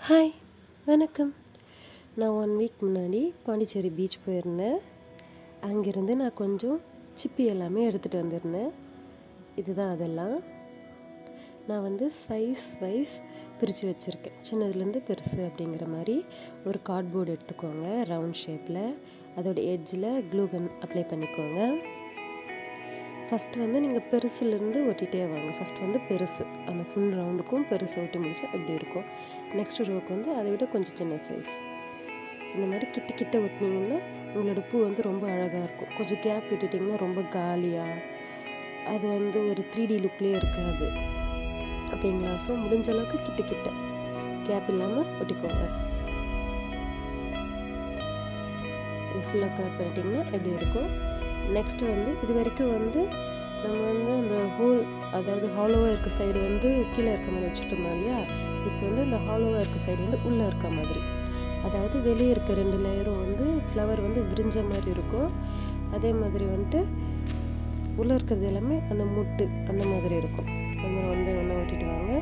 Hi, வணக்கம். நான் 1 week முன்னாடி பாண்டிச்சேரி பீச் போயிருந்தேன். அங்கேருந்து நான் கொஞ்சம் சிப்பி எல்லாமே எடுத்துகிட்டு வந்திருந்தேன். இதுதான் அதெல்லாம். நான் வந்து சைஸ் வைஸ் பிரித்து வச்சுருக்கேன். சின்னதுலேருந்து பெருசு அப்படிங்கிற மாதிரி ஒரு கார்ட்போர்டு எடுத்துக்கோங்க, ரவுண்ட் ஷேப்பில். அதோட எட்ஜில் க்ளூ கன் அப்ளை பண்ணிக்கோங்க. ஃபஸ்ட்டு வந்து நீங்கள் பெருசுலேருந்து ஒட்டிகிட்டே வாங்க. ஃபஸ்ட்டு வந்து பெருசு, அந்த ஃபுல் ரவுண்டுக்கும் பெருசு ஒட்டி முடிச்சா எப்படி இருக்கும். நெக்ஸ்ட் ரோவுக்கு வந்து அதை விட கொஞ்சம் சின்ன சைஸ். இந்த மாதிரி கிட்ட கிட்ட ஒட்டினீங்கன்னா உங்களோட பூ வந்து ரொம்ப அழகாக இருக்கும். கொஞ்சம் கேப் விட்டுட்டிங்கன்னா ரொம்ப காலியாக, அது வந்து ஒரு 3D லுக்லேயே இருக்காது. ஓகேங்களா? ஸோ முடிஞ்ச அளவுக்கு கிட்ட கிட்ட கேப் இல்லாமல் ஒட்டிக்கோங்க. இது ஃபுல்லாக கவர் பண்ணிட்டிங்கன்னா எப்படி இருக்கும். நெக்ஸ்ட்டு வந்து இது வரைக்கும் வந்து நம்ம வந்து அந்த ஹோல், அதாவது ஹாலோவாக இருக்க சைடு வந்து கீழே இருக்க மாதிரி வச்சுட்டோம் இல்லையா. இப்போ வந்து இந்த ஹாலோவாக இருக்க சைடு வந்து உள்ளே இருக்க மாதிரி, அதாவது வெளியே இருக்க 2 லேயரும் வந்து ஃப்ளவர் வந்து விரிஞ்ச மாதிரி இருக்கும். அதே மாதிரி வந்துட்டு உள்ளே இருக்கிறது எல்லாமே அந்த முட்டு அந்த மாதிரி இருக்கும். அந்த மாதிரி 1 பை 1 ஓட்டிட்டு வாங்க.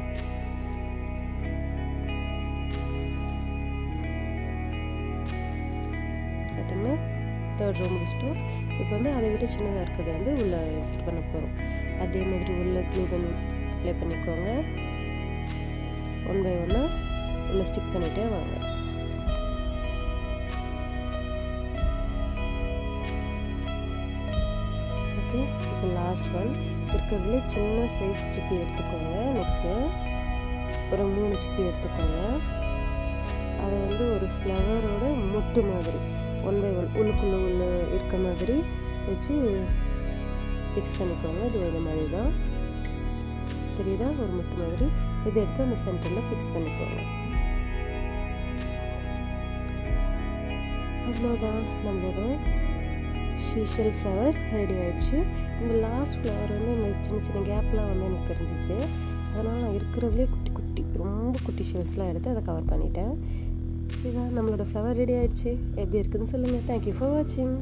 பார்த்தீங்கன்னா 3rd ரோ முடிச்சிட்டோம். இப்போ வந்து அதை விட சின்னதாக இருக்கிறத வந்து உள்ளே இன்சர்ட் பண்ண போகிறோம். அதே மாதிரி உள்ளே க்ளூ கன் அப்ளை பண்ணிக்கோங்க. 1 பை 1 உள்ளே ஸ்டிக் பண்ணிகிட்டே வாங்க. ஓகே, இப்போ லாஸ்ட் ஒன் இருக்கிறதுல சின்ன சைஸ் சிப்பி எடுத்துக்கோங்க. நெக்ஸ்ட்டு ஒரு 3 சிப்பி எடுத்துக்கோங்க. அதை வந்து ஒரு ஃப்ளவரோட முட்டு மாதிரி 1 பை 1 உள்ளுக்குள்ளே இருக்க மாதிரி வச்சு ஃபிக்ஸ் பண்ணிக்கோங்க. இது இந்த மாதிரி தான் தெரியுதா, ஒரு முட்டு மாதிரி. இதை எடுத்து அந்த சென்டரில் ஃபிக்ஸ் பண்ணிக்கோங்க. அவ்வளோதான், நம்மளோட ஷீஷல் ஃப்ளவர் ரெடி ஆகிடுச்சு. இந்த லாஸ்ட் ஃப்ளவர் வந்து இந்த சின்ன சின்ன கேப்லாம் வந்து எனக்கு தெரிஞ்சிச்சு. அதனால் நான் இருக்கிறதுலே குட்டி குட்டி ரொம்ப குட்டி ஷெல்ஸ்லாம் எடுத்து அதை கவர் பண்ணிட்டேன். இதுதான் நம்மளோட ஃப்ளவர் ரெடி ஆகிடுச்சு. எப்படி இருக்குதுன்னு சொல்லுங்கள். தேங்க்யூ ஃபார் வாட்சிங்.